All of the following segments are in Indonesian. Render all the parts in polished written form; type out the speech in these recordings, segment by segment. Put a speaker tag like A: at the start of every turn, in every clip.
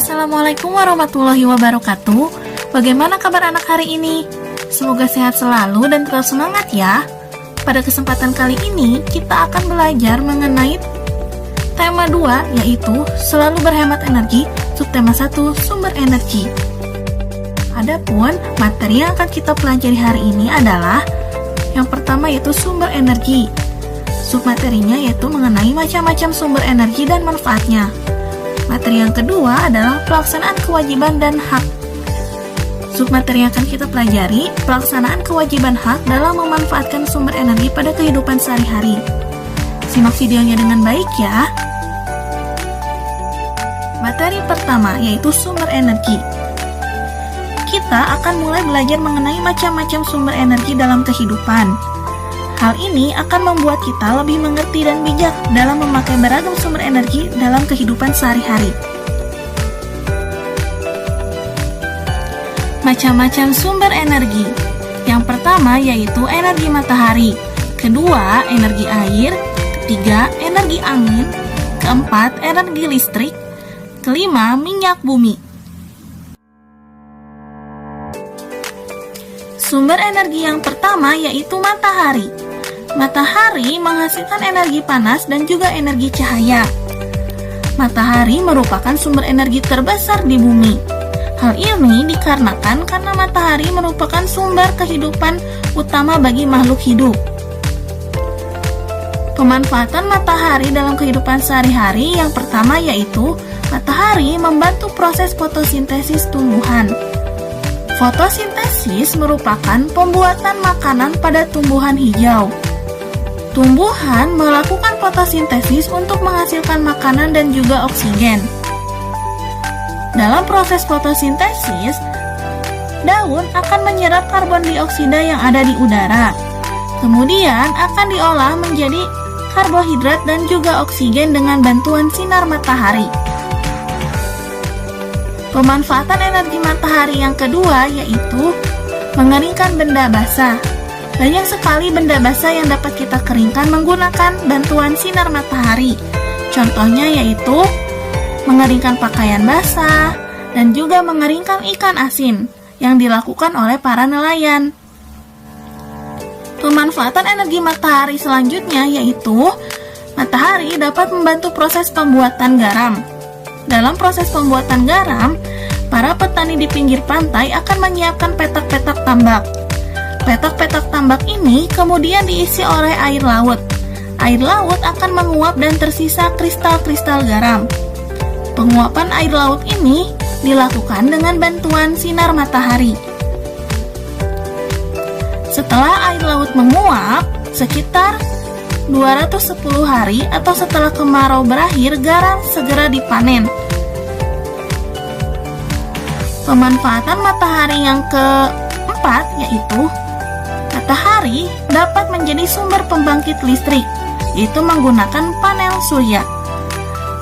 A: Assalamualaikum warahmatullahi wabarakatuh. Bagaimana kabar anak hari ini? Semoga sehat selalu dan tetap semangat ya. Pada kesempatan kali ini, kita akan belajar mengenai tema 2, yaitu selalu berhemat energi, subtema 1, sumber energi. Adapun materi yang akan kita pelajari hari ini adalah yang pertama yaitu sumber energi. Submaterinya yaitu mengenai macam-macam sumber energi dan manfaatnya. Materi yang kedua adalah pelaksanaan kewajiban dan hak. Submateri yang akan kita pelajari, pelaksanaan kewajiban hak dalam memanfaatkan sumber energi pada kehidupan sehari-hari. Simak videonya dengan baik ya. Materi pertama yaitu sumber energi. Kita akan mulai belajar mengenai macam-macam sumber energi dalam kehidupan. Hal ini akan membuat kita lebih mengerti dan bijak dalam memakai beragam sumber energi dalam kehidupan sehari-hari. Macam-macam sumber energi. Yang pertama yaitu energi matahari, kedua energi air, ketiga energi angin, keempat energi listrik, kelima minyak bumi. Sumber energi yang pertama yaitu matahari. Matahari menghasilkan energi panas dan juga energi cahaya. Matahari merupakan sumber energi terbesar di bumi. Hal ini dikarenakan karena matahari merupakan sumber kehidupan utama bagi makhluk hidup. Pemanfaatan matahari dalam kehidupan sehari-hari yang pertama yaitu matahari membantu proses fotosintesis tumbuhan. Fotosintesis merupakan pembuatan makanan pada tumbuhan hijau. Tumbuhan melakukan fotosintesis untuk menghasilkan makanan dan juga oksigen. Dalam proses fotosintesis, daun akan menyerap karbon dioksida yang ada di udara. Kemudian akan diolah menjadi karbohidrat dan juga oksigen dengan bantuan sinar matahari. Pemanfaatan energi matahari yang kedua yaitu mengeringkan benda basah. Banyak sekali benda basah yang dapat kita keringkan menggunakan bantuan sinar matahari. Contohnya yaitu mengeringkan pakaian basah dan juga mengeringkan ikan asin yang dilakukan oleh para nelayan. Pemanfaatan energi matahari selanjutnya yaitu matahari dapat membantu proses pembuatan garam. Dalam proses pembuatan garam, para petani di pinggir pantai akan menyiapkan petak-petak tambak. Petak-petak tambak ini kemudian diisi oleh air laut. Air laut akan menguap dan tersisa kristal-kristal garam. Penguapan air laut ini dilakukan dengan bantuan sinar matahari. Setelah air laut menguap, sekitar 210 hari atau setelah kemarau berakhir, garam segera dipanen. Pemanfaatan matahari yang keempat yaitu matahari dapat menjadi sumber pembangkit listrik, yaitu menggunakan panel surya.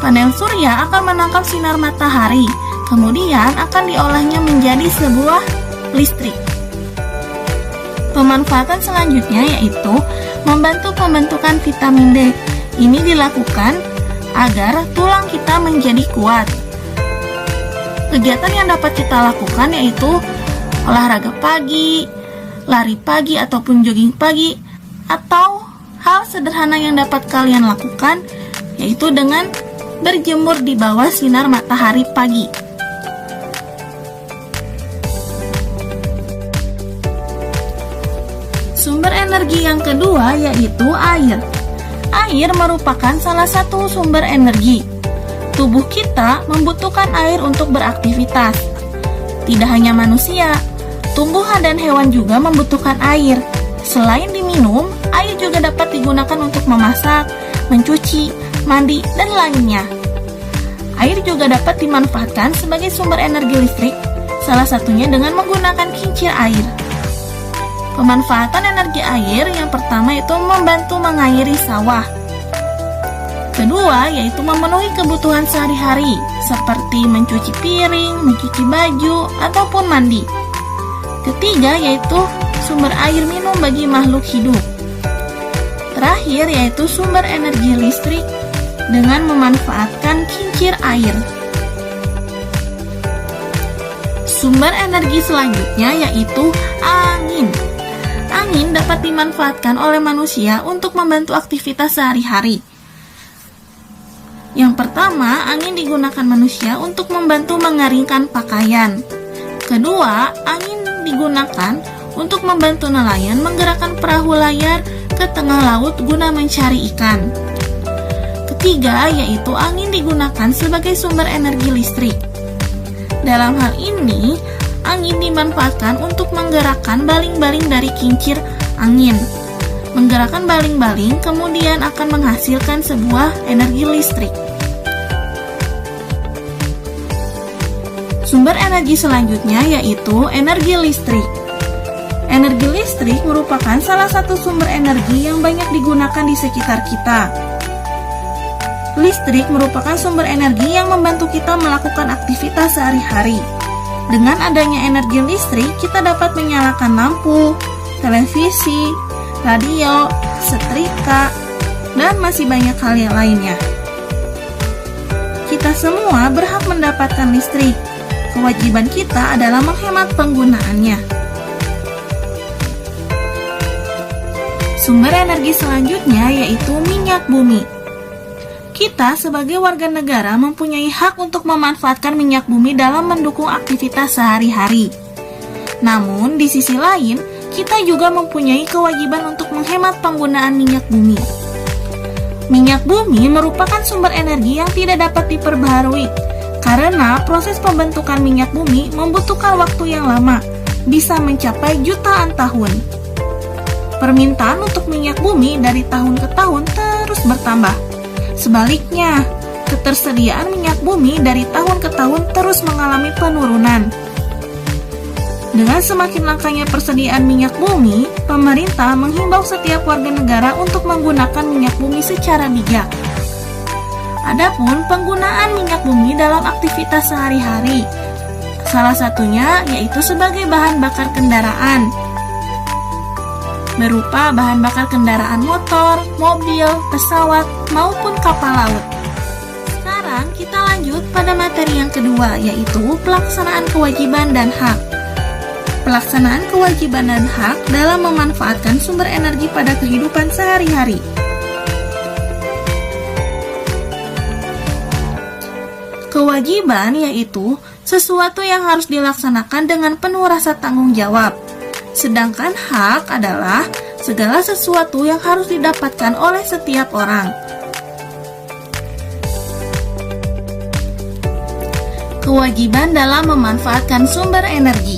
A: Panel surya akan menangkap sinar matahari, kemudian akan diolahnya menjadi sebuah listrik. Pemanfaatan selanjutnya yaitu membantu pembentukan vitamin D. Ini dilakukan agar tulang kita menjadi kuat. Kegiatan yang dapat kita lakukan yaitu olahraga pagi, lari pagi ataupun jogging pagi, atau hal sederhana yang dapat kalian lakukan yaitu dengan berjemur di bawah sinar matahari pagi. Sumber energi yang kedua yaitu air. Air merupakan salah satu sumber energi. Tubuh kita membutuhkan air untuk beraktivitas. Tidak hanya manusia, tumbuhan dan hewan juga membutuhkan air. Selain diminum, air juga dapat digunakan untuk memasak, mencuci, mandi, dan lainnya. Air juga dapat dimanfaatkan sebagai sumber energi listrik, salah satunya dengan menggunakan kincir air. Pemanfaatan energi air yang pertama itu membantu mengairi sawah. Kedua yaitu memenuhi kebutuhan sehari-hari seperti mencuci piring, mencuci baju, ataupun mandi. Ketiga yaitu sumber air minum bagi makhluk hidup. Terakhir yaitu sumber energi listrik dengan memanfaatkan kincir air. Sumber energi selanjutnya yaitu angin. Angin dapat dimanfaatkan oleh manusia untuk membantu aktivitas sehari-hari. Yang pertama, angin digunakan manusia untuk membantu mengeringkan pakaian. Kedua, angin digunakan untuk membantu nelayan menggerakkan perahu layar ke tengah laut guna mencari ikan. Ketiga, yaitu angin digunakan sebagai sumber energi listrik. Dalam hal ini, angin dimanfaatkan untuk menggerakkan baling-baling dari kincir angin. Menggerakkan baling-baling kemudian akan menghasilkan sebuah energi listrik. Sumber energi selanjutnya yaitu energi listrik. Energi listrik merupakan salah satu sumber energi yang banyak digunakan di sekitar kita. Listrik merupakan sumber energi yang membantu kita melakukan aktivitas sehari-hari. Dengan adanya energi listrik, kita dapat menyalakan lampu, televisi, radio, setrika, dan masih banyak hal yang lainnya. Kita semua berhak mendapatkan listrik. Kewajiban kita adalah menghemat penggunaannya. Sumber energi selanjutnya yaitu minyak bumi. Kita sebagai warga negara mempunyai hak untuk memanfaatkan minyak bumi dalam mendukung aktivitas sehari-hari. Namun, di sisi lain, kita juga mempunyai kewajiban untuk menghemat penggunaan minyak bumi. Minyak bumi merupakan sumber energi yang tidak dapat diperbaharui, karena proses pembentukan minyak bumi membutuhkan waktu yang lama, bisa mencapai jutaan tahun. Permintaan untuk minyak bumi dari tahun ke tahun terus bertambah. Sebaliknya, ketersediaan minyak bumi dari tahun ke tahun terus mengalami penurunan. Dengan semakin langkanya persediaan minyak bumi, pemerintah menghimbau setiap warga negara untuk menggunakan minyak bumi secara bijak. Adapun penggunaan minyak bumi dalam aktivitas sehari-hari, salah satunya yaitu sebagai bahan bakar kendaraan, berupa bahan bakar kendaraan motor, mobil, pesawat, maupun kapal laut. Sekarang kita lanjut pada materi yang kedua, yaitu pelaksanaan kewajiban dan hak. Pelaksanaan kewajiban dan hak dalam memanfaatkan sumber energi pada kehidupan sehari-hari. Kewajiban yaitu sesuatu yang harus dilaksanakan dengan penuh rasa tanggung jawab. Sedangkan hak adalah segala sesuatu yang harus didapatkan oleh setiap orang. Kewajiban dalam memanfaatkan sumber energi.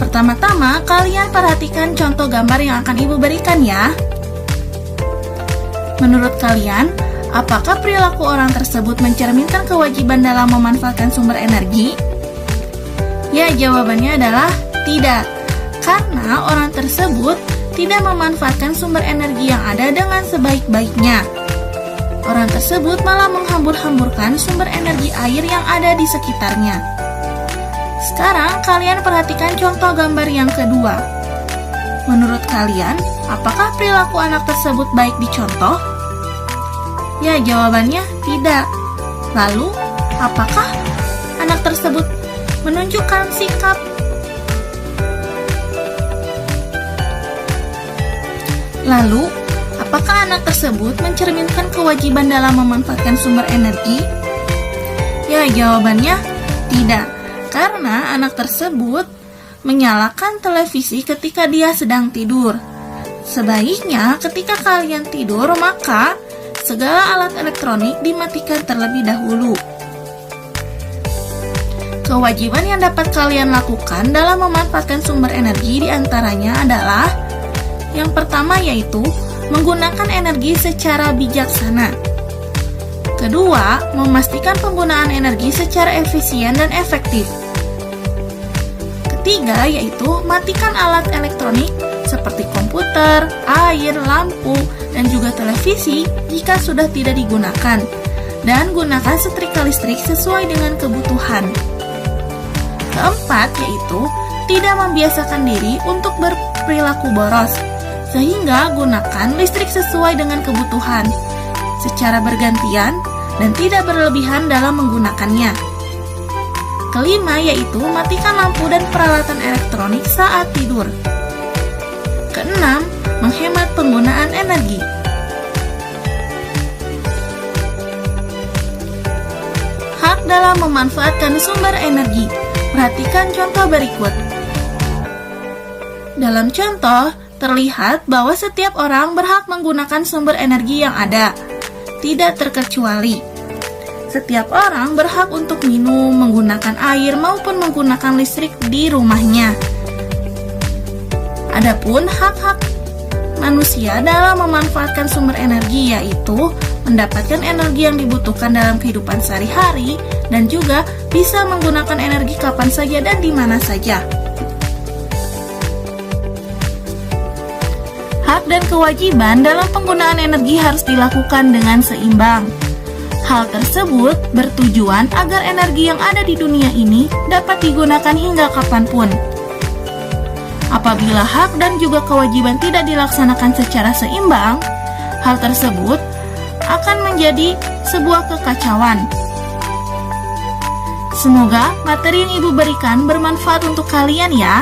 A: Pertama-tama, kalian perhatikan contoh gambar yang akan Ibu berikan ya. Menurut kalian, apakah perilaku orang tersebut mencerminkan kewajiban dalam memanfaatkan sumber energi? Ya, jawabannya adalah tidak. Karena orang tersebut tidak memanfaatkan sumber energi yang ada dengan sebaik-baiknya. Orang tersebut malah menghambur-hamburkan sumber energi air yang ada di sekitarnya. Sekarang kalian perhatikan contoh gambar yang kedua. Menurut kalian, apakah perilaku anak tersebut baik dicontoh? Ya, jawabannya tidak. Lalu, apakah anak tersebut menunjukkan sikap? Lalu, apakah anak tersebut mencerminkan kewajiban dalam memanfaatkan sumber energi? Ya, jawabannya tidak. Karena anak tersebut menyalakan televisi ketika dia sedang tidur. Sebaiknya ketika kalian tidur, maka segala alat elektronik dimatikan terlebih dahulu. Kewajiban yang dapat kalian lakukan dalam memanfaatkan sumber energi diantaranya adalah yang pertama yaitu menggunakan energi secara bijaksana. Kedua, memastikan penggunaan energi secara efisien dan efektif. Ketiga, yaitu matikan alat elektronik seperti komputer, air, lampu, dan juga televisi jika sudah tidak digunakan. Dan gunakan setrika listrik sesuai dengan kebutuhan. Keempat, yaitu tidak membiasakan diri untuk berperilaku boros, sehingga gunakan listrik sesuai dengan kebutuhan, secara bergantian dan tidak berlebihan dalam menggunakannya. Kelima yaitu matikan lampu dan peralatan elektronik saat tidur. Keenam, menghemat penggunaan energi. Hak dalam memanfaatkan sumber energi. Perhatikan contoh berikut. Dalam contoh, terlihat bahwa setiap orang berhak menggunakan sumber energi yang ada, tidak terkecuali. Setiap orang berhak untuk minum, menggunakan air, maupun menggunakan listrik di rumahnya. Adapun hak-hak manusia dalam memanfaatkan sumber energi yaitu mendapatkan energi yang dibutuhkan dalam kehidupan sehari-hari dan juga bisa menggunakan energi kapan saja dan di mana saja. Hak dan kewajiban dalam penggunaan energi harus dilakukan dengan seimbang. Hal tersebut bertujuan agar energi yang ada di dunia ini dapat digunakan hingga kapanpun. Apabila hak dan juga kewajiban tidak dilaksanakan secara seimbang, hal tersebut akan menjadi sebuah kekacauan. Semoga materi yang Ibu berikan bermanfaat untuk kalian ya.